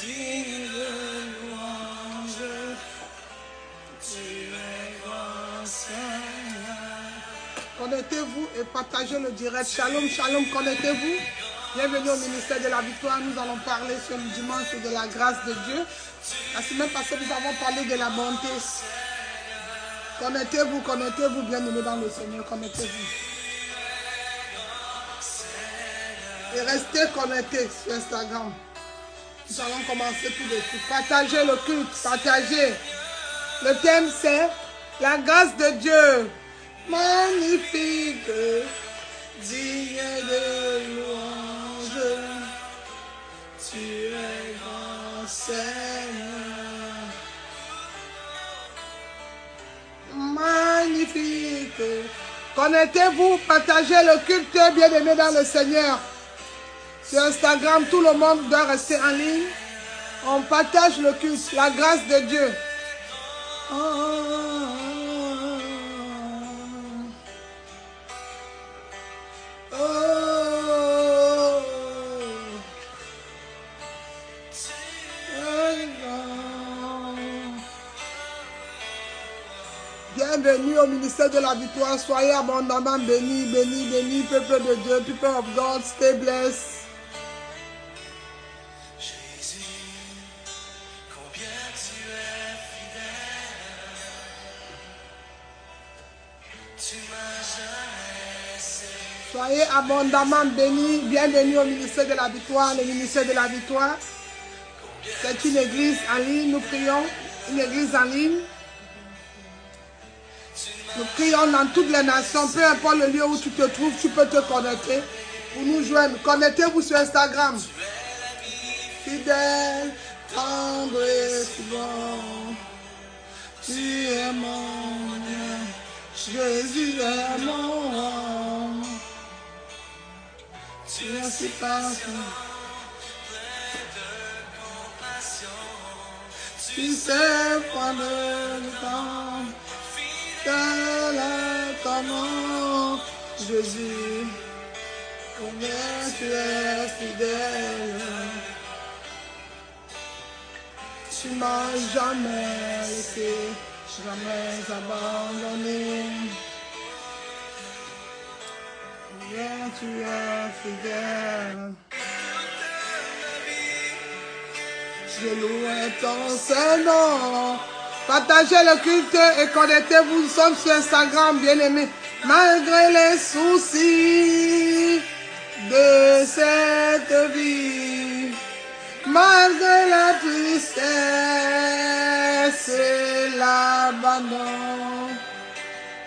digne de louange, tu es grand Seigneur. Connectez-vous et partagez le direct. Shalom, shalom, connectez-vous. Bienvenue au ministère de la victoire. Nous allons parler ce dimanche de la grâce de Dieu. La semaine passée, nous avons parlé de la bonté. Connectez-vous, bien-aimés dans le Seigneur, connectez-vous. Et restez connectés sur Instagram. Nous allons commencer tout de suite. Partagez le culte, partagez. Le thème c'est la grâce de Dieu. Magnifique, digne de louange. Tu es grand Seigneur. Magnifique. Connectez-vous, partagez le culte, bien-aimés dans le Seigneur. Sur Instagram, tout le monde doit rester en ligne. On partage le culte, la grâce de Dieu. Bienvenue au ministère de la victoire. Soyez abondamment bénis, bénis, bénis, peuple de Dieu, people of God, stay blessed. Soyez abondamment bénis. Bienvenue au ministère de la victoire. Le ministère de la victoire, c'est une église en ligne. Nous prions, une église en ligne. Nous prions dans toutes les nations. Peu importe le lieu où tu te trouves, tu peux te connecter pour nous joindre. Connectez-vous sur Instagram. Fidèle, tendre et souvent, tu es mon Jésus est mon roi. Tu es si parfait, tu sais prendre le temps, fidèle à ton nom, Jésus, combien tu es fidèle, tu m'as jamais laissé, jamais abandonné. Combien tu es fidèle. Je loue ton Saint-Nom. Partagez le culte et connectez-vous. Nous sommes sur Instagram, bien-aimés. Malgré les soucis de cette vie, malgré la tristesse et l'abandon,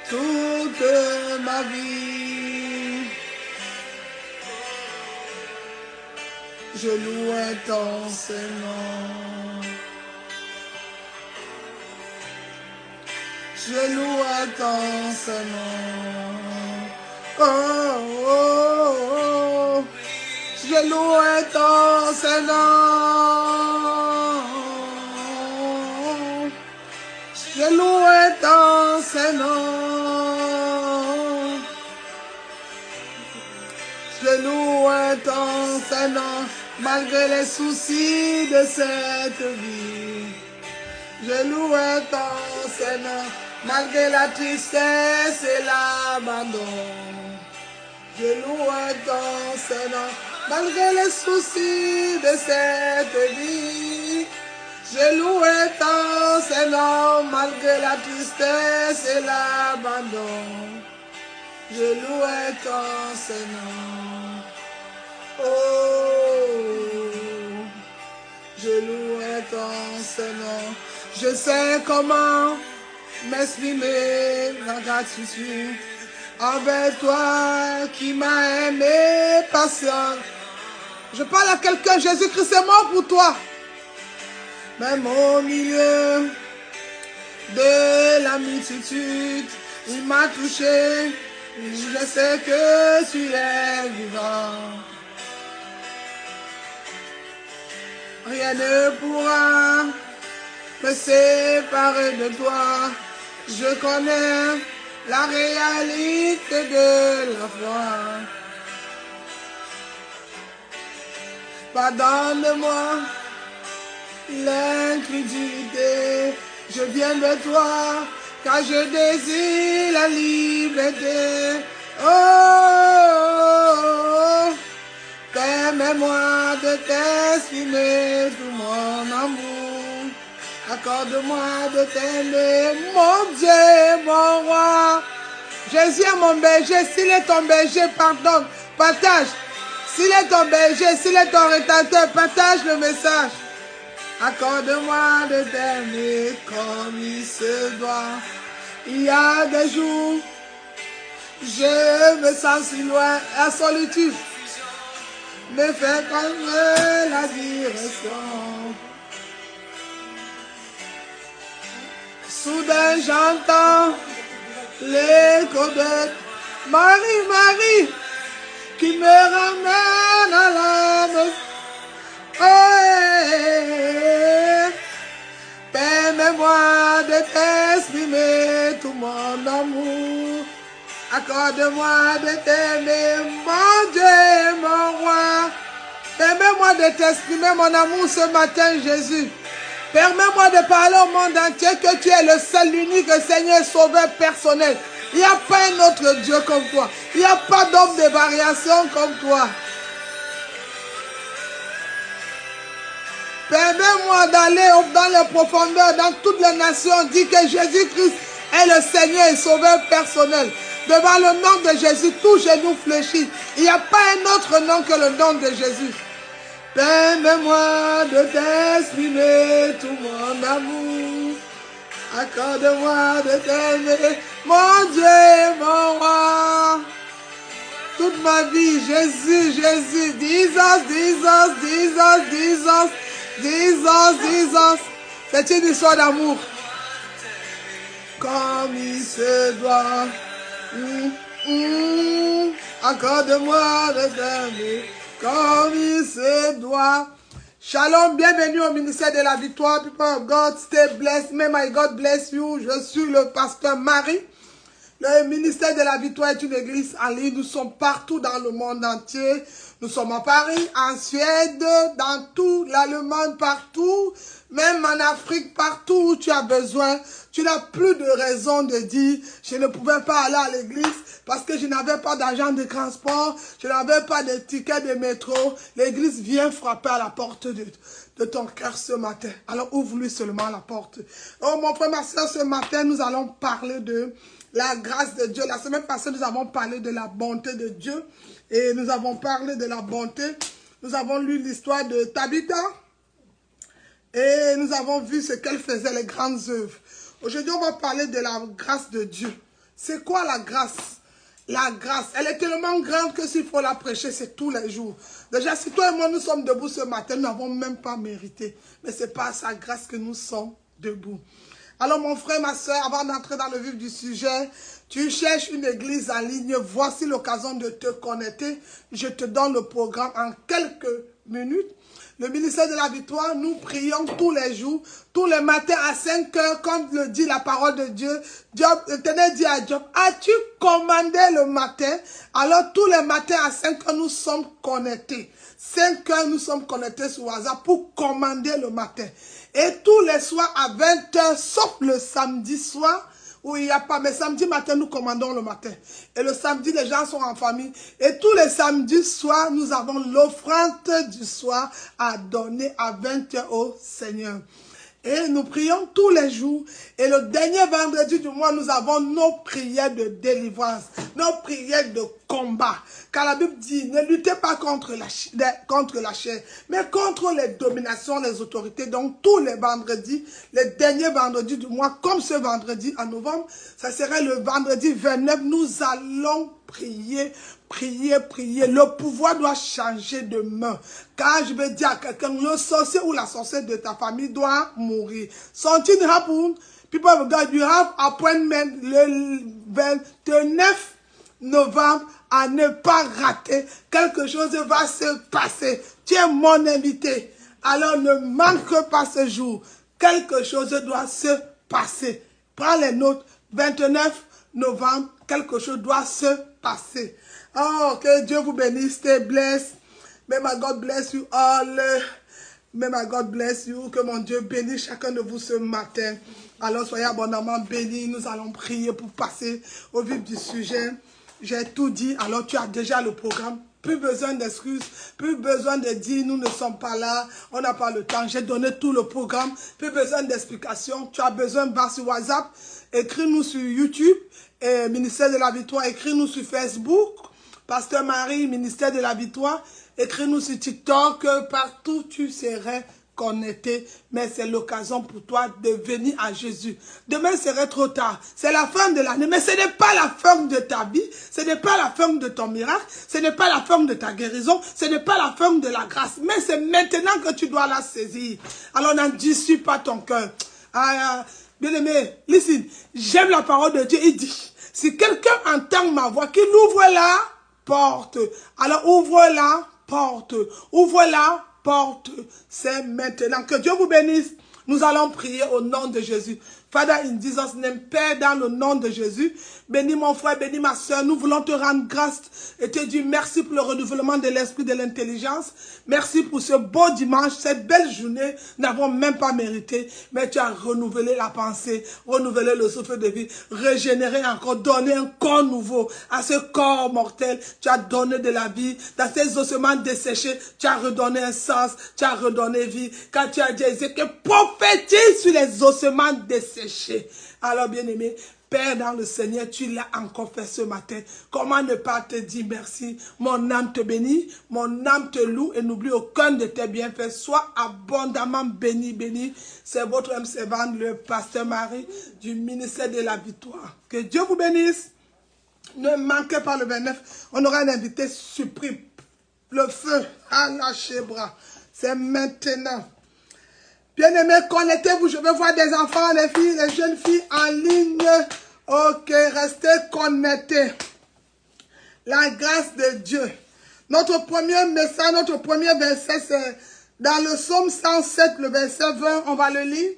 toute ma vie, je loue ton Saint-Nom. Je loue ton Saint-Nom. Oh, oh, oh. Je loue ton Saint-Nom. Je loue ton Saint-Nom. Je loue ton Saint-Nom. Malgré les soucis de cette vie, je loue ton Saint-Nom. Malgré la tristesse et l'abandon, je loue ton Saint-Nom. Malgré les soucis de cette vie, je loue ton Saint-Nom. Malgré la tristesse et l'abandon, je loue ton Saint-Nom. Oh, je loue ton Saint-Nom. Je sais comment m'exprimer la gratitude envers toi qui m'as aimé patient. Je parle à quelqu'un, Jésus-Christ est mort pour toi. Même au milieu de la multitude, il m'a touché. Je sais que tu es vivant. Rien ne pourra me séparer de toi. Je connais la réalité de la foi. Pardonne-moi l'incrédulité. Je viens de toi, car je désire la liberté. Oh, permets-moi de t'exprimer tout mon amour. Accorde-moi de t'aimer, mon Dieu, mon roi. Jésus est mon berger, s'il est ton berger, pardonne, partage. S'il est ton berger, s'il est ton rédempteur, partage le message. Accorde-moi de t'aimer comme il se doit. Il y a des jours, je me sens si loin, la solitude me fait prendre la direction. Soudain j'entends l'écho de Marie, Marie, qui me ramène à la maison. Oh, permets-moi de t'exprimer tout mon amour. Accorde-moi de t'aimer, mon Dieu, mon roi. Permets-moi de t'exprimer mon amour ce matin, Jésus. Permets-moi de parler au monde entier que tu es le seul, l'unique Seigneur sauveur personnel. Il n'y a pas un autre Dieu comme toi. Il n'y a pas d'homme de variation comme toi. Permets-moi d'aller dans les profondeurs, dans toutes les nations, dire que Jésus-Christ est le Seigneur et sauveur personnel. Devant le nom de Jésus, tout genou fléchit. Il n'y a pas un autre nom que le nom de Jésus. Permets-moi de t'exprimer tout mon amour. Accorde-moi de t'aimer, mon Dieu, mon roi. Toute ma vie, Jésus, Jésus, Jesus, Jesus, Jesus, Jesus, Jesus, Jesus. C'est une histoire d'amour. Comme il se doit. Accorde-moi de t'aimer comme il se doit. Shalom, bienvenue au ministère de la victoire. People of God, stay blessed. May my God bless you. Je suis le pasteur Marie. Le ministère de la victoire est une église en ligne. Nous sommes partout dans le monde entier. Nous sommes à Paris, en Suède, dans tout l'Allemagne, partout. Même en Afrique, partout où tu as besoin. Tu n'as plus de raison de dire, je ne pouvais pas aller à l'église parce que je n'avais pas d'argent de transport, je n'avais pas de ticket de métro. L'église vient frapper à la porte de ton cœur ce matin. Alors ouvre-lui seulement la porte. Oh mon frère, ma soeur, ce matin, nous allons parler de la grâce de Dieu. La semaine passée, nous avons parlé de la bonté de Dieu. Et nous avons parlé de la bonté. Nous avons lu l'histoire de Tabitha. Et nous avons vu ce qu'elle faisait, les grandes œuvres. Aujourd'hui, on va parler de la grâce de Dieu. C'est quoi la grâce? La grâce, elle est tellement grande que s'il faut la prêcher, c'est tous les jours. Déjà, si toi et moi, nous sommes debout ce matin, nous n'avons même pas mérité. Mais c'est par sa grâce que nous sommes debout. Alors, mon frère, ma soeur, avant d'entrer dans le vif du sujet, tu cherches une église en ligne, voici l'occasion de te connecter. Je te donne le programme en quelques minutes. Le ministère de la victoire, nous prions tous les jours, tous les matins à 5 heures, comme le dit la parole de Dieu. Job, tenez dit à Job, as-tu commandé le matin? Alors tous les matins à 5 heures, nous sommes connectés. 5 heures, nous sommes connectés sur WhatsApp pour commander le matin. Et tous les soirs à 20 heures, sauf le samedi soir, où il n'y a pas, mais samedi matin, nous commandons le matin. Et le samedi, les gens sont en famille. Et tous les samedis soirs, nous avons l'offrande du soir à donner à 20 heures au Seigneur. Et nous prions tous les jours. Et le dernier vendredi du mois, nous avons nos prières de délivrance, nos prières de combat. Car la Bible dit, ne luttez pas contre la chair, mais contre les dominations, les autorités. Donc tous les vendredis, les derniers vendredis du mois, comme ce vendredi en novembre, ça serait le vendredi 29, nous allons prier, prier, prier. Le pouvoir doit changer de main. Car je vais dire à quelqu'un, le sorcier ou la sorcière de ta famille doit mourir. Something happened. People of God, you have appointment le 29 novembre à ne pas rater. Quelque chose va se passer. Tu es mon invité. Alors ne manque pas ce jour. Quelque chose doit se passer. Prends les notes. 29 novembre, quelque chose doit se passer. Oh, que Dieu vous bénisse. Stay blessed. May my God bless you all. May my God bless you. Que mon Dieu bénisse chacun de vous ce matin. Alors soyez abondamment bénis. Nous allons prier pour passer au vif du sujet. J'ai tout dit. Alors tu as déjà le programme. Plus besoin d'excuses. Plus besoin de dire nous ne sommes pas là. On n'a pas le temps. J'ai donné tout le programme. Plus besoin d'explications. Tu as besoin de voir sur WhatsApp. Écris-nous sur YouTube. Et Ministère de la Victoire. Écris-nous sur Facebook. Pasteur Marie, Ministère de la Victoire. Écris-nous sur TikTok, partout tu serais connecté. Mais c'est l'occasion pour toi de venir à Jésus. Demain serait trop tard. C'est la fin de l'année. Mais ce n'est pas la fin de ta vie. Ce n'est pas la fin de ton miracle. Ce n'est pas la fin de ta guérison. Ce n'est pas la fin de la grâce. Mais c'est maintenant que tu dois la saisir. Alors n'en dissois pas ton cœur. Bien-aimé, listen. J'aime la parole de Dieu. Il dit, si quelqu'un entend ma voix, qu'il ouvre la porte. Alors ouvre la porte. Ouvre la porte. C'est maintenant. Que Dieu vous bénisse. Nous allons prier au nom de Jésus. Father, in Jesus' name, Père, dans le nom de Jésus, bénis mon frère, bénis ma soeur. Nous voulons te rendre grâce et te dire merci pour le renouvellement de l'esprit de l'intelligence. Merci pour ce beau dimanche, cette belle journée. Nous n'avons même pas mérité, mais tu as renouvelé la pensée, renouvelé le souffle de vie, régénéré encore, donné un corps nouveau à ce corps mortel. Tu as donné de la vie. Dans ces ossements desséchés, tu as redonné un sens, tu as redonné vie. Quand tu as dit que prophétise sur les ossements desséchés. Alors, bien-aimé, Père dans le Seigneur, tu l'as encore fait ce matin. Comment ne pas te dire merci? Mon âme te bénit, mon âme te loue et n'oublie aucun de tes bienfaits. Sois abondamment béni, béni. C'est votre âme servant, le pasteur Marie du ministère de la Victoire. Que Dieu vous bénisse. Ne manquez pas le 29. On aura un invité surpris. Le feu à lâcher bras. C'est maintenant. Bien-aimés, connectez-vous. Je veux voir des enfants, des filles, des jeunes filles en ligne. Ok, restez connectés. La grâce de Dieu. Notre premier message, notre premier verset, c'est dans le psaume 107, le verset 20. On va le lire.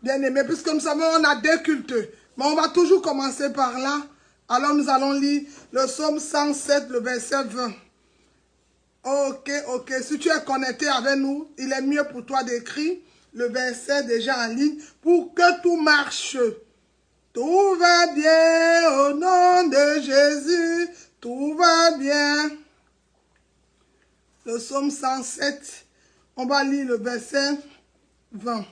Bien-aimés, puisque nous savons, on a deux cultes. Mais on va toujours commencer par là. Alors nous allons lire le psaume 107, le verset 20. Ok, ok. Si tu es connecté avec nous, il est mieux pour toi d'écrire le verset déjà en ligne pour que tout marche. Tout va bien au nom de Jésus. Tout va bien. Le psaume 107, on va lire le verset 20.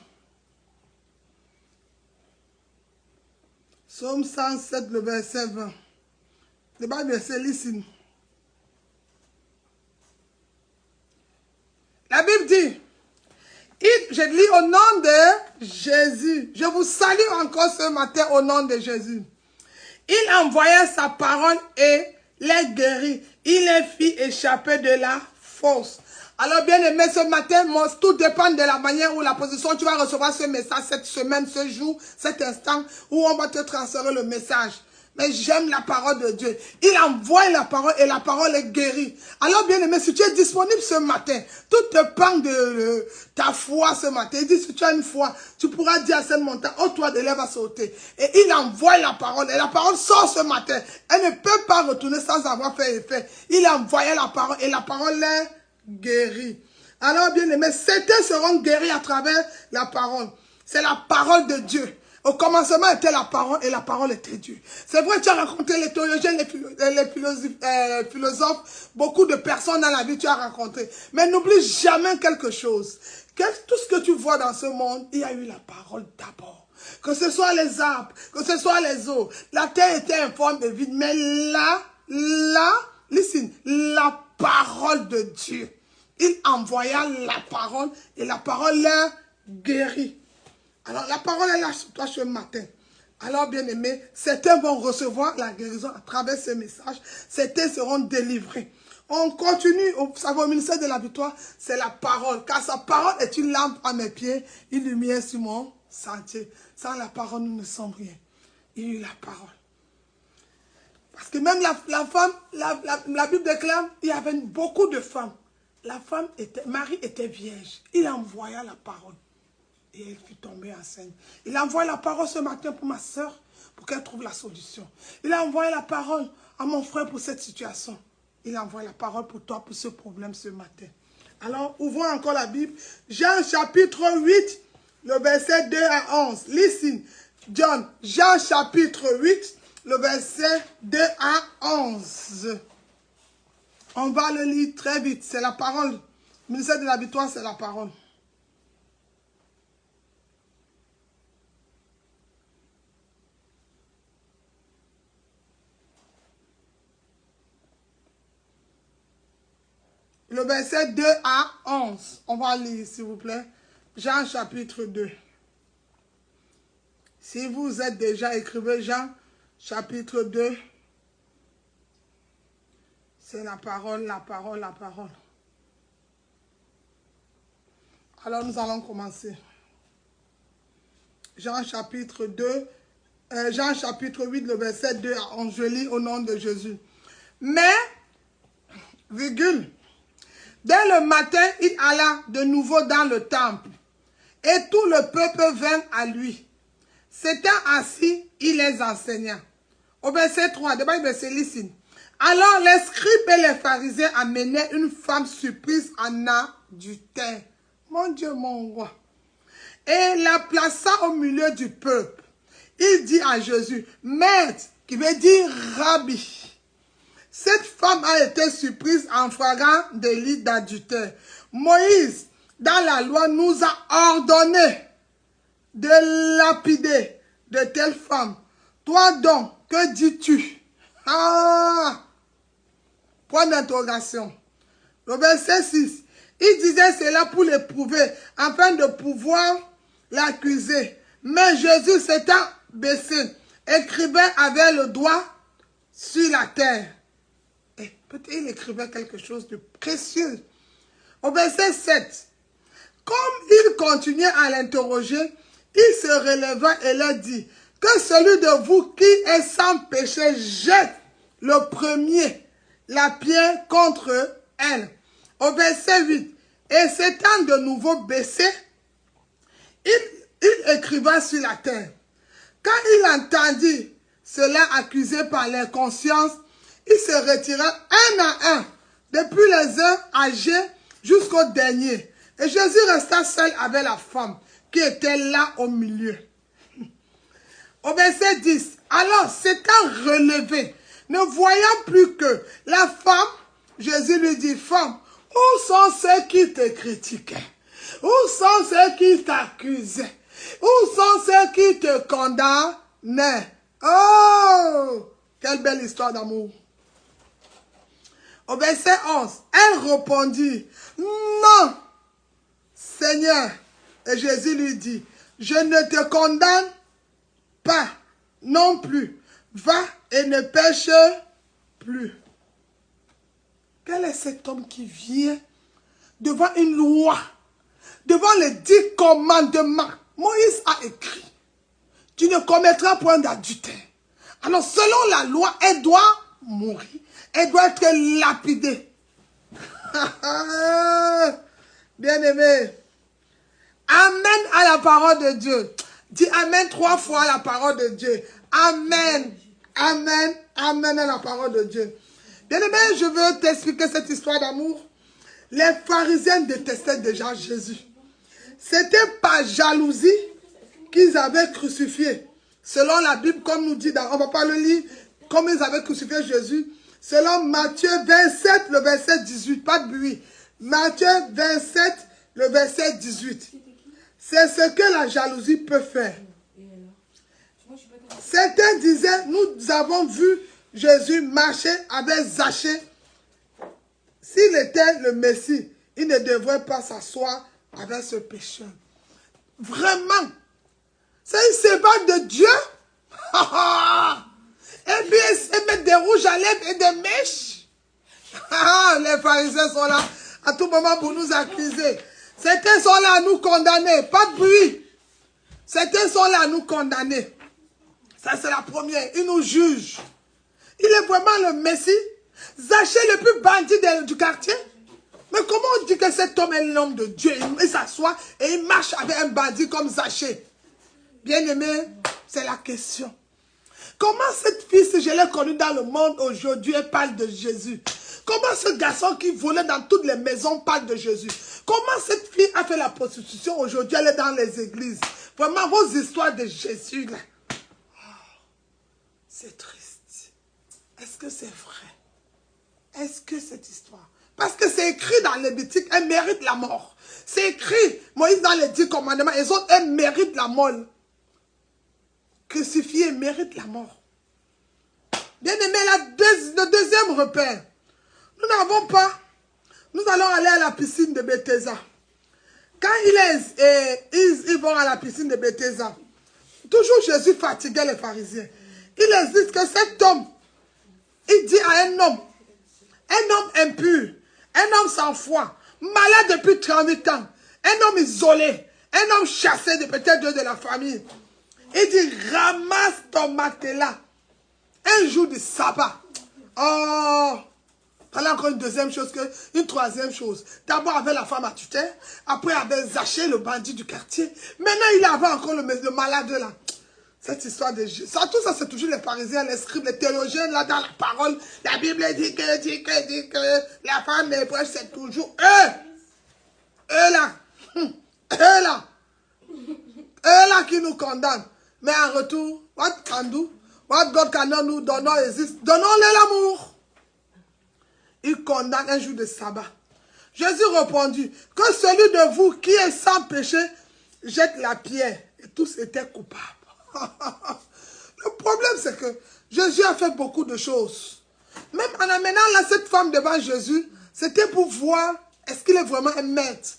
Psaume 107, le verset 20. Le bas verset, listen. La Bible dit, je lis au nom de Jésus. Je vous salue encore ce matin au nom de Jésus. Il envoya sa parole et les guérit. Il les fit échapper de la fosse. Alors bien aimé, ce matin, tout dépend de la manière ou la position tu vas recevoir ce message cette semaine, ce jour, cet instant où on va te transférer le message. Mais j'aime la parole de Dieu. Il envoie la parole et la parole est guérie. Alors bien aimé, si tu es disponible ce matin, tout dépend de ta foi ce matin. Il dit, si tu as une foi, tu pourras dire à cette montagne, oh toi de lèvres à sauter. Et il envoie la parole. Et la parole sort ce matin. Elle ne peut pas retourner sans avoir fait effet. Il a envoyé la parole et la parole est guérie. Alors bien aimé, certains seront guéris à travers la parole. C'est la parole de Dieu. Au commencement était la parole et la parole était Dieu. C'est vrai, tu as rencontré les théologiens, les philosophes, beaucoup de personnes dans la vie tu as rencontré. Mais n'oublie jamais quelque chose. Tout ce que tu vois dans ce monde, il y a eu la parole d'abord. Que ce soit les arbres, que ce soit les eaux. La terre était en forme de vide. Mais là, listen, la parole de Dieu. Il envoya la parole et la parole l'a guéri. Alors, la parole est là sur toi ce matin. Alors, bien aimé, certains vont recevoir la guérison à travers ce message. Certains seront délivrés. On continue, au ministère de la Victoire, c'est la parole. Car sa parole est une lampe à mes pieds, une lumière sur mon sentier. Sans la parole, nous ne sommes rien. Il y a eu la parole. Parce que même la femme, la Bible déclare, il y avait beaucoup de femmes. Marie était vierge. Il envoya la parole. Et elle fut tombée enceinte. Il a envoyé la parole ce matin pour ma soeur, pour qu'elle trouve la solution. Il a envoyé la parole à mon frère pour cette situation. Il a envoyé la parole pour toi, pour ce problème ce matin. Alors, ouvrons encore la Bible. Jean chapitre 8, le verset 2 à 11. Listen, John, Jean chapitre 8, le verset 2 à 11. On va le lire très vite. C'est la parole. Le ministère de la victoire, c'est la parole. Le verset 2 à 11. On va lire, s'il vous plaît. Jean chapitre 2. Si vous êtes déjà, écrivez Jean chapitre 2. C'est la parole, la parole, la parole. Alors nous allons commencer. Jean chapitre 2, Jean chapitre 8, le verset 2 à 11. Je lis au nom de Jésus. Mais, virgule, dès le matin, il alla de nouveau dans le temple, et tout le peuple vint à lui. S'étant assis, il les enseigna. Au verset 3, d'abord il verset listen. Alors les scribes et les pharisiens amenaient une femme surprise en adultère. Mon Dieu, mon roi. Et la plaça au milieu du peuple. Il dit à Jésus, Maître, qui veut dire Rabbi. Cette femme a été surprise en flagrant délit d'adultère. Moïse, dans la loi, nous a ordonné de lapider de telles femmes. Toi donc, que dis-tu? Ah! Point d'interrogation. Le verset 6. Il disait cela pour l'éprouver, afin de pouvoir l'accuser. Mais Jésus s'étant baissé, écrivait avec le doigt sur la terre. Et peut-être il écrivait quelque chose de précieux. Au verset 7. Comme il continuait à l'interroger, il se releva et leur dit, que celui de vous qui est sans péché jette le premier la pierre contre elle. Au verset 8, et s'étant de nouveau baissé, il écriva sur la terre. Quand il entendit cela accusé par l'inconscience, il se retira un à un, depuis les uns âgés jusqu'au dernier. Et Jésus resta seul avec la femme qui était là au milieu. Au verset 10, alors s'étant relevé, ne voyant plus que la femme, Jésus lui dit, femme, où sont ceux qui te critiquaient? Où sont ceux qui t'accusaient? Où sont ceux qui te condamnaient? Oh, quelle belle histoire d'amour. Au verset 11, elle répondit, non, Seigneur. Et Jésus lui dit, je ne te condamne pas non plus. Va et ne pêche plus. Quel est cet homme qui vient devant une loi, devant les 10 commandements? Moïse a écrit, tu ne commettras point d'adultère. Alors selon la loi, elle doit mourir, elle doit être lapidée. Bien-aimé, amen à la parole de Dieu. Dis amen 3 fois à la parole de Dieu. Amen, amen, amen à la parole de Dieu. Bien-aimé, je veux t'expliquer cette histoire d'amour. Les pharisiens détestaient déjà Jésus. C'était par jalousie qu'ils avaient crucifié. Selon la Bible, comme nous dit, on ne va pas le lire, comme ils avaient crucifié Jésus. Selon Matthieu 27, le verset 18, pas de bruit. Matthieu 27, le verset 18. C'est ce que la jalousie peut faire. Certains disaient, nous avons vu Jésus marcher avec Zachée. S'il était le Messie, il ne devrait pas s'asseoir avec ce pécheur. Vraiment. C'est une servante de Dieu. Et puis il se met des rouges à lèvres et des mèches. Les pharisiens sont là à tout moment pour nous accuser. Certains sont là à nous condamner. Pas de bruit. Certains sont là à nous condamner. Ça, c'est la première. Ils nous jugent. Il est vraiment le Messie. Zachée, le plus bandit du quartier. Mais comment on dit que cet homme est l'homme de Dieu? Il s'assoit et il marche avec un bandit comme Zachée. Bien-aimé, c'est la question. Comment cette fille, si je l'ai connue dans le monde aujourd'hui, elle parle de Jésus? Comment ce garçon qui volait dans toutes les maisons parle de Jésus? Comment cette fille a fait la prostitution aujourd'hui, elle est dans les églises? Vraiment, vos histoires de Jésus, là. Oh, c'est triste. Est-ce que c'est vrai? Est-ce que cette histoire? Parce que c'est écrit dans Lévitique, elle mérite la mort. C'est écrit, Moïse dans les 10 commandements, les autres, elles méritent la mort. Crucifié mérite la mort. Bien aimé, le deuxième repère. Nous n'avons pas, nous allons aller à la piscine de Bethesda. Quand ils vont à la piscine de Bethesda, toujours Jésus fatiguait les pharisiens. Il leur dit que cet homme, il dit à un homme impur, un homme sans foi, malade depuis 38 ans, un homme isolé, un homme chassé de peut-être de la famille. Il dit, ramasse ton matelas. Un jour de sabbat. Oh, voilà encore une deuxième chose, une troisième chose. D'abord avec la femme à tutelle, après avec Zaché, le bandit du quartier. Maintenant, il avait encore le malade là. Cette histoire de Jésus. Tout ça, c'est toujours les pharisiens, les scribes, les théologiens, là, dans la parole. La Bible dit que la femme des prêches, c'est toujours eux. Eux là. Eux là. Eux là qui nous condamnent. Mais en retour, what can do? What God cannot nous donner existe. Donnons-les l'amour. Il condamne un jour de sabbat. Jésus répondit, que celui de vous qui est sans péché jette la pierre. Et tous étaient coupables. Le problème, c'est que Jésus a fait beaucoup de choses. Même en amenant là, cette femme devant Jésus, c'était pour voir, est-ce qu'il est vraiment un maître?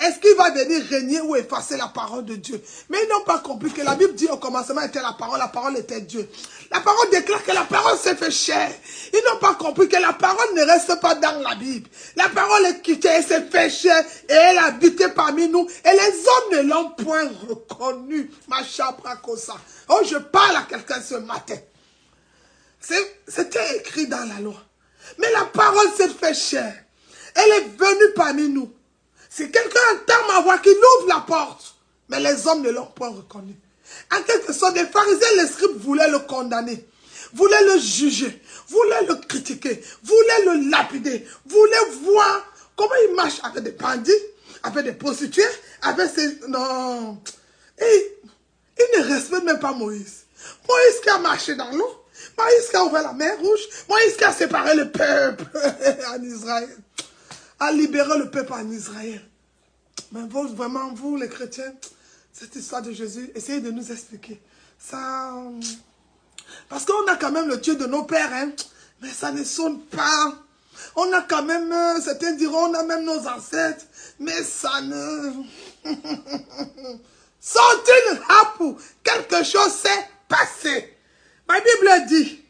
Est-ce qu'il va venir régner ou effacer la parole de Dieu? Mais ils n'ont pas compris que la Bible dit au commencement était la parole était Dieu. La parole déclare que la parole s'est fait chair. Ils n'ont pas compris que la parole ne reste pas dans la Bible. La parole est quittée, elle s'est fait chair et elle a habité parmi nous. Et les hommes ne l'ont point reconnue. Ma chabracosa. Oh, je parle à quelqu'un ce matin. C'était écrit dans la loi. Mais la parole s'est fait chair. Elle est venue parmi nous. Si quelqu'un entend ma voix, qu'il ouvre la porte. Mais les hommes ne l'ont point reconnu. En quelque sorte, les pharisiens, les scribes voulaient le condamner, voulaient le juger, voulaient le critiquer, voulaient le lapider, voulaient voir comment il marche avec des bandits, avec des prostituées, avec ces... Non. Et ils ne respectent même pas Moïse. Moïse qui a marché dans l'eau, Moïse qui a ouvert la mer rouge, Moïse qui a séparé le peuple en Israël, a libéré le peuple en Israël. Mais vous, vraiment, vous les chrétiens, cette histoire de Jésus, essayez de nous expliquer. Ça, parce qu'on a quand même le Dieu de nos pères, hein, mais ça ne sonne pas. On a quand même, certains diront, on a même nos ancêtres, mais ça ne... Sont-ils hapou? Quelque chose s'est passé. Ma Bible dit,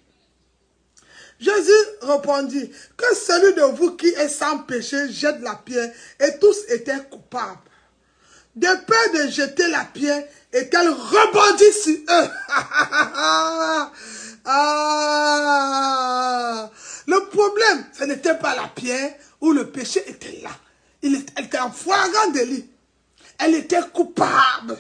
Jésus répondit, que celui de vous qui est sans péché jette la pierre, et tous étaient coupables. De peur de jeter la pierre et qu'elle rebondisse sur eux. Le problème, ce n'était pas la pierre où le péché était là. Elle était en flagrant délit. Elle était coupable.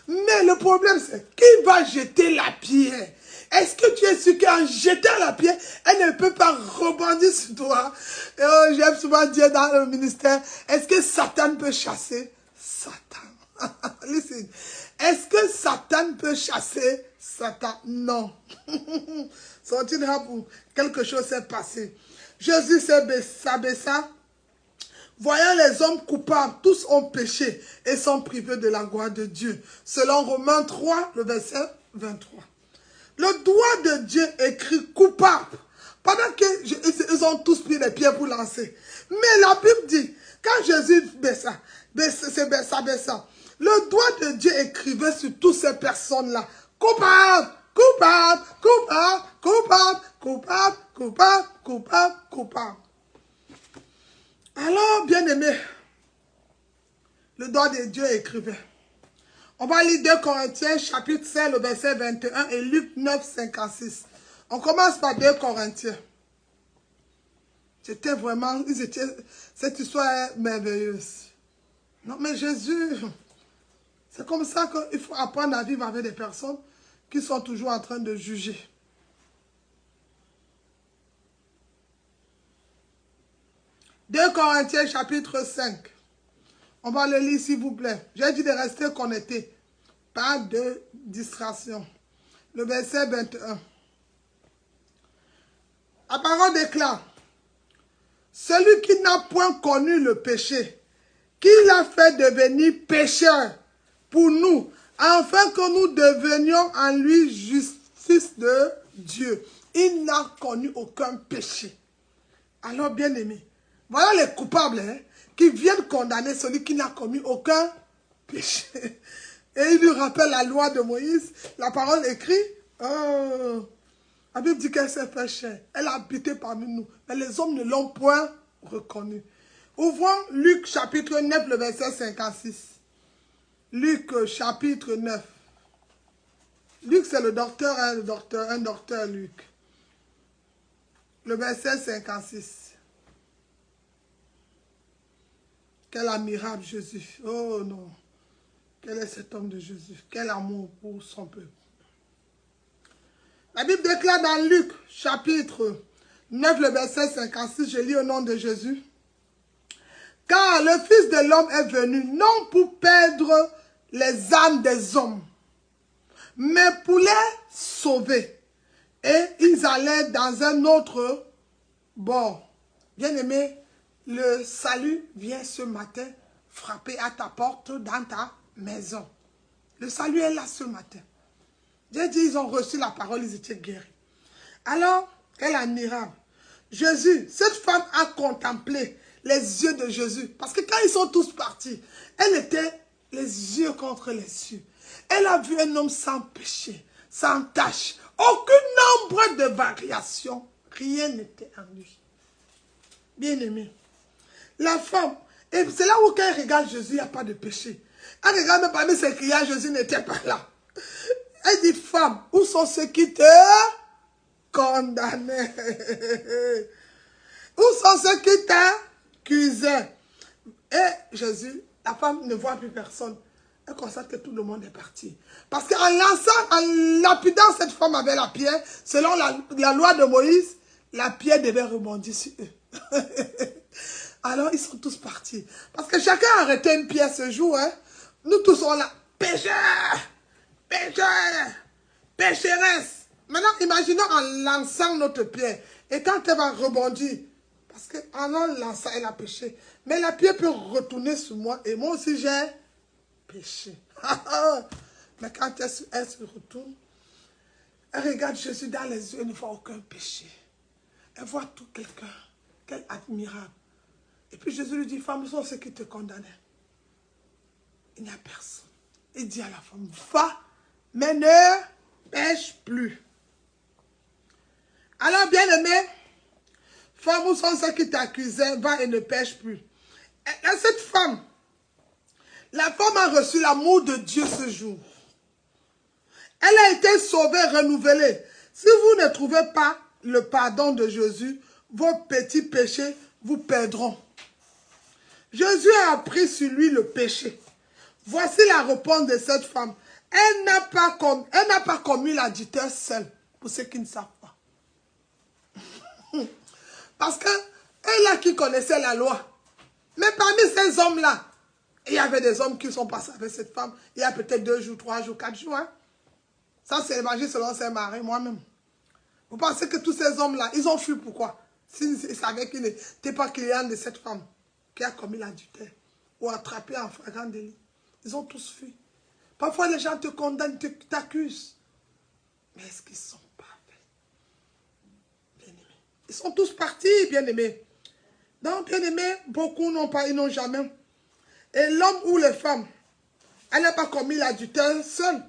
Mais le problème, c'est qui va jeter la pierre? Est-ce que tu es sûr qu'en jetant la pierre, elle ne peut pas rebondir sur toi? J'aime souvent dire dans le ministère, est-ce que Satan peut chasser? Satan. Listen. Est-ce que Satan peut chasser Satan? Non. Sont-ils là pour quelque chose s'est passé? Jésus s'abaissa. Voyant les hommes coupables, tous ont péché et sont privés de la gloire de Dieu. Selon Romains 3, le verset 23. Le doigt de Dieu écrit coupable. Pendant qu'ils ont tous pris les pierres pour lancer. Mais la Bible dit, quand Jésus baissa, le doigt de Dieu écrivait sur toutes ces personnes-là. Coupable, coupable, coupable, coupable, coupable, coupable, coupable, coupable. Alors, bien-aimé, le doigt de Dieu écrivait. On va lire 2 Corinthiens, chapitre 5, le verset 21 et Luc 9, 56. On commence par 2 Corinthiens. C'était vraiment, cette histoire est merveilleuse. Non, mais Jésus, c'est comme ça qu'il faut apprendre à vivre avec des personnes qui sont toujours en train de juger. « 2 Corinthiens chapitre 5. On va le lire s'il vous plaît. J'ai dit de rester connecté. Pas de distraction. Le verset 21. La parole déclare. Celui qui n'a point connu le péché, qui l'a fait devenir pécheur pour nous, afin que nous devenions en lui justice de Dieu. Il n'a connu aucun péché. Alors, bien aimé, voilà les coupables qui viennent condamner celui qui n'a commis aucun péché. Et il lui rappelle la loi de Moïse, la parole écrite. Oh, la Bible dit qu'elle s'est fait chair. Elle a habité parmi nous. Mais les hommes ne l'ont point reconnue. Ouvrons Luc chapitre 9, le verset 56. Luc chapitre 9. Luc, c'est le docteur, un docteur Luc. Le verset 56. Quel admirable Jésus. Oh non. Quel est cet homme de Jésus? Quel amour pour son peuple. La Bible déclare dans Luc chapitre 9, le verset 56, je lis au nom de Jésus. Car le Fils de l'homme est venu non pour perdre les âmes des hommes, mais pour les sauver. Et ils allaient dans un autre bord. Bien-aimé, le salut vient ce matin frapper à ta porte dans ta maison. Le salut est là ce matin. J'ai dit, ils ont reçu la parole, ils étaient guéris. Alors, quel admirable. Jésus, cette femme a contemplé les yeux de Jésus. Parce que quand ils sont tous partis, elle était les yeux contre les yeux. Elle a vu un homme sans péché, sans tache, aucun nombre de variations. Rien n'était en lui. Bien-aimé. La femme, et c'est là où quand elle regarde Jésus, il n'y a pas de péché. Elle regarde même parmi ses clients, Jésus n'était pas là. Elle dit, femme, où sont ceux qui te condamnaient? Où sont ceux qui t'accusaient? Et Jésus, la femme ne voit plus personne. Elle constate que tout le monde est parti. Parce qu'en lançant, en lapidant cette femme avec la pierre, selon la loi de Moïse, la pierre devait rebondir sur eux. Alors, ils sont tous partis. Parce que chacun a arrêté une pierre ce jour. Hein. Nous tous sommes là. Pécheur! Pécheur! Pécheresse! Maintenant, imaginons en lançant notre pierre. Et quand elle va rebondir, parce qu'en lançant, elle a péché. Mais la pierre peut retourner sur moi. Et moi aussi, j'ai péché. Mais quand elle se retourne, elle regarde Jésus dans les yeux, elle ne voit aucun péché. Elle voit tout quelqu'un. Quel admirable. Et puis Jésus lui dit, femme, où sont ceux qui te condamnaient? Il n'y a personne. Il dit à la femme, va, mais ne pêche plus. Alors, bien-aimé, femme, où sont ceux qui t'accusaient? Va et ne pêche plus. Et cette femme, la femme a reçu l'amour de Dieu ce jour. Elle a été sauvée, renouvelée. Si vous ne trouvez pas le pardon de Jésus, vos petits péchés vous perdront. Jésus a pris sur lui le péché. Voici la réponse de cette femme. Elle n'a pas commis l'adultère seule, pour ceux qui ne savent pas. Parce que elle là qui connaissait la loi. Mais parmi ces hommes-là, il y avait des hommes qui sont passés avec cette femme. Il y a peut-être 2 jours, 3 jours, 4 jours. Hein? Ça, c'est l'évangile selon ses maris, moi-même. Vous pensez que tous ces hommes-là, ils ont fui pourquoi? S'ils savaient qu'ils n'étaient pas clients de cette femme qui a commis l'adultère ou attrapé en flagrant délit. Ils ont tous fui. Parfois, les gens te condamnent, t'accusent. Mais est-ce qu'ils sont pas faits? Bien-aimés. Ils sont tous partis, bien-aimés. Donc, bien-aimés, beaucoup n'ont pas, ils n'ont jamais. Et l'homme ou les femmes, elle n'a pas commis l'adultère seul.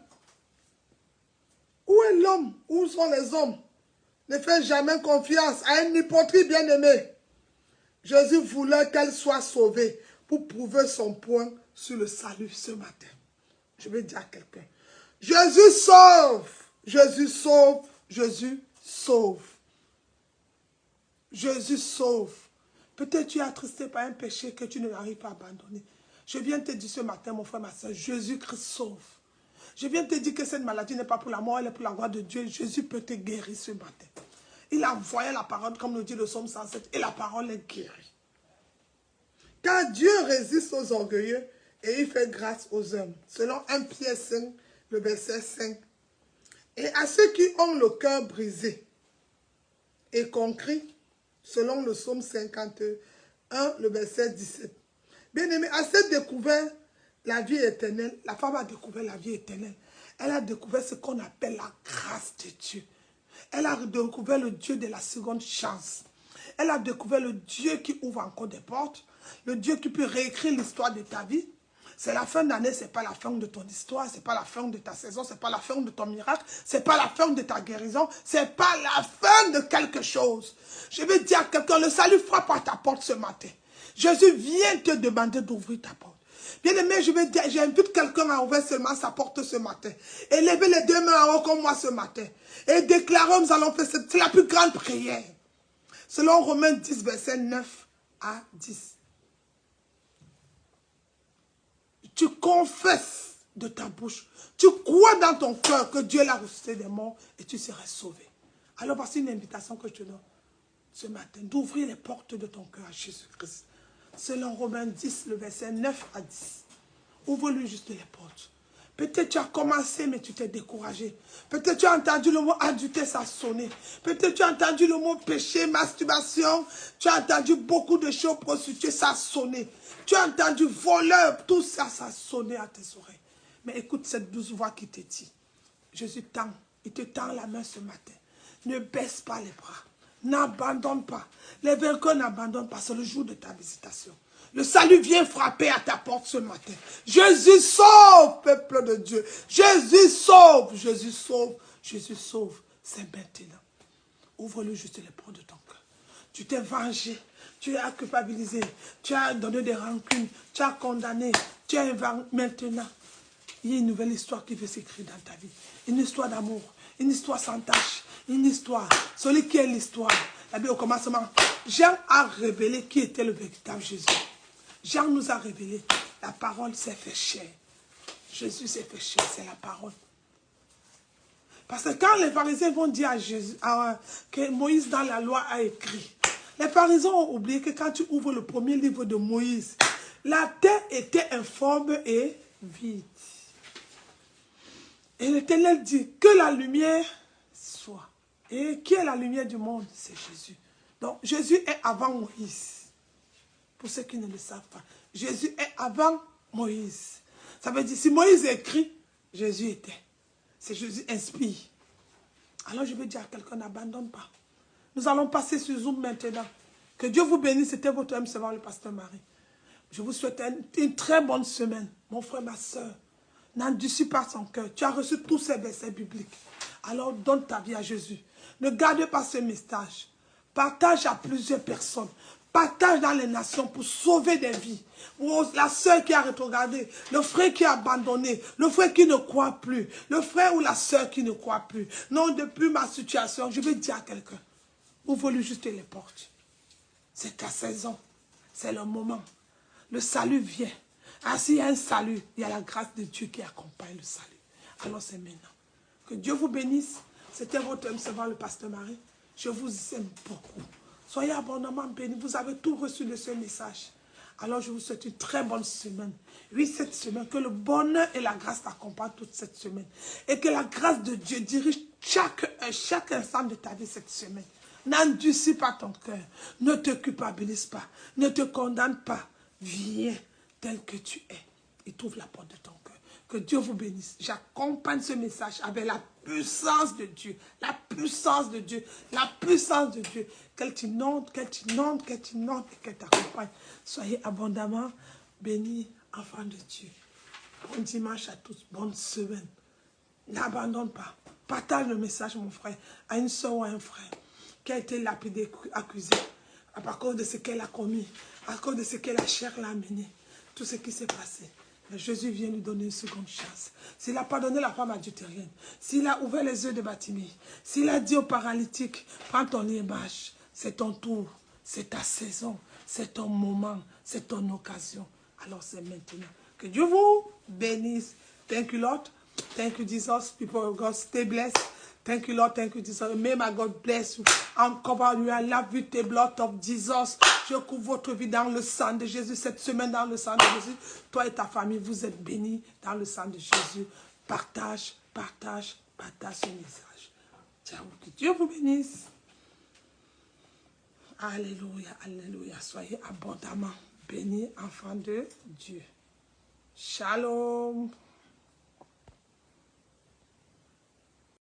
Où est l'homme? Où sont les hommes? Ne faites jamais confiance à une hypocrite bien-aimée. Jésus voulait qu'elle soit sauvée pour prouver son point sur le salut ce matin. Je vais dire à quelqu'un. Jésus sauve. Jésus sauve. Jésus sauve. Jésus sauve. Peut-être tu es attristé par un péché que tu n'arrives pas à abandonner. Je viens te dire ce matin, mon frère, ma soeur, Jésus-Christ sauve. Je viens te dire que cette maladie n'est pas pour la mort, elle est pour la gloire de Dieu. Jésus peut te guérir ce matin. Il a envoyé la parole, comme nous dit le psaume 107, et la parole est guérie. Car Dieu résiste aux orgueilleux et il fait grâce aux hommes. Selon 1 Pierre 5, le verset 5. Et à ceux qui ont le cœur brisé et conquis, selon le psaume 51, le verset 17. Bien-aimé, à cette découverte, la vie éternelle, la femme a découvert la vie éternelle. Elle a découvert ce qu'on appelle la grâce de Dieu. Elle a découvert le Dieu de la seconde chance. Elle a découvert le Dieu qui ouvre encore des portes. Le Dieu qui peut réécrire l'histoire de ta vie. C'est la fin d'année, ce n'est pas la fin de ton histoire, ce n'est pas la fin de ta saison, ce n'est pas la fin de ton miracle, ce n'est pas la fin de ta guérison, ce n'est pas la fin de quelque chose. Je vais dire à quelqu'un, le salut frappe à ta porte ce matin. Jésus vient te demander d'ouvrir ta porte. Bien aimé, je vais dire, j'invite quelqu'un à ouvrir seulement sa porte ce matin. Et lever les deux mains en haut comme moi ce matin. Et déclarer, nous allons faire, c'est la plus grande prière. Selon Romains 10, verset 9 à 10. Tu confesses de ta bouche. Tu crois dans ton cœur que Dieu l'a ressuscité des morts et tu seras sauvé. Alors voici une invitation que je te donne ce matin. D'ouvrir les portes de ton cœur à Jésus-Christ. Selon Romains 10, le verset 9 à 10. Ouvre-lui juste les portes. Peut-être tu as commencé, mais tu t'es découragé. Peut-être tu as entendu le mot adultère, ça a sonné. Peut-être tu as entendu le mot péché, masturbation. Tu as entendu beaucoup de choses, prostituées, ça a sonné. Tu as entendu voleur, tout ça, ça a sonné à tes oreilles. Mais écoute cette douce voix qui te dit. Jésus tend, il te tend la main ce matin. Ne baisse pas les bras. N'abandonne pas. Les vainqueurs n'abandonnent pas. C'est le jour de ta visitation. Le salut vient frapper à ta porte ce matin. Jésus sauve, peuple de Dieu. Jésus sauve, Jésus sauve, Jésus sauve. C'est maintenant. Ouvre-le juste les portes de ton cœur. Tu t'es vengé, tu as culpabilisé, tu as donné des rancunes, tu as condamné, tu as maintenant. Il y a une nouvelle histoire qui veut s'écrire dans ta vie. Une histoire d'amour, une histoire sans tache, une histoire. Celui qui est l'histoire. La Bible au commencement, Jean a révélé qui était le véritable Jésus. Jean nous a révélé, la parole s'est fait chair. Jésus s'est fait chair, c'est la parole. Parce que quand les pharisiens vont dire à Jésus, que Moïse dans la loi a écrit, les pharisiens ont oublié que quand tu ouvres le premier livre de Moïse, la terre était informe et vide. Et l'Éternel dit que la lumière soit. Et qui est la lumière du monde? C'est Jésus. Donc Jésus est avant Moïse. Pour ceux qui ne le savent pas. Jésus est avant Moïse. Ça veut dire, si Moïse écrit, Jésus était. C'est Jésus inspire. Alors je veux dire à quelqu'un, n'abandonne pas. Nous allons passer sur Zoom maintenant. Que Dieu vous bénisse. C'était votre âme servant, le pasteur Marie. Je vous souhaite une très bonne semaine. Mon frère, ma soeur, n'endurcis pas son cœur. Tu as reçu tous ces versets bibliques. Alors donne ta vie à Jésus. Ne garde pas ce message. Partage à plusieurs personnes. Partage dans les nations pour sauver des vies. La soeur qui a rétrogradé, le frère qui a abandonné, le frère qui ne croit plus, le frère ou la soeur qui ne croit plus. Non, depuis ma situation, je vais dire à quelqu'un, ouvre-lui juste les portes. C'est ta saison, c'est le moment. Le salut vient. Ah, s'il y a un salut, il y a la grâce de Dieu qui accompagne le salut. Alors c'est maintenant. Que Dieu vous bénisse. C'était votre âme servant, le pasteur Marie. Je vous aime beaucoup. Soyez abondamment bénis. Vous avez tout reçu de ce message. Alors je vous souhaite une très bonne semaine. Oui, cette semaine, que le bonheur et la grâce t'accompagnent toute cette semaine. Et que la grâce de Dieu dirige chaque instant de ta vie cette semaine. N'endurcis pas ton cœur. Ne te culpabilise pas. Ne te condamne pas. Viens tel que tu es. Et trouve la porte de ton cœur. Que Dieu vous bénisse. J'accompagne ce message avec la puissance de Dieu. La puissance de Dieu. La puissance de Dieu. Qu'elle t'inonde, qu'elle t'inonde, qu'elle t'inonde et qu'elle t'accompagne. Soyez abondamment bénis, enfants de Dieu. Bon dimanche à tous. Bonne semaine. N'abandonne pas. Partage le message, mon frère, à une soeur ou à un frère qui a été lapidé, accusé, à cause de ce qu'elle a commis, à cause de ce que la chair l'a amené. Tout ce qui s'est passé. Mais Jésus vient lui donner une seconde chance. S'il a pardonné la femme adultérienne, s'il a ouvert les yeux de Bartimée, s'il a dit au paralytique, prends ton lit et marche, c'est ton tour, c'est ta saison, c'est ton moment, c'est ton occasion. Alors c'est maintenant. Que Dieu vous bénisse. Thank you, Lord. Thank you, Jesus. People of God, stay blessed. Thank you, Lord. Thank you, Jesus. May my God bless you. Uncover your life with the blood of Jesus. Je couvre votre vie dans le sang de Jésus. Cette semaine dans le sang de Jésus. Toi et ta famille, vous êtes bénis dans le sang de Jésus. Partage, partage, partage ce message. Ciao. Que Dieu vous bénisse. Alléluia, alléluia. Soyez abondamment bénis, enfants de Dieu. Shalom.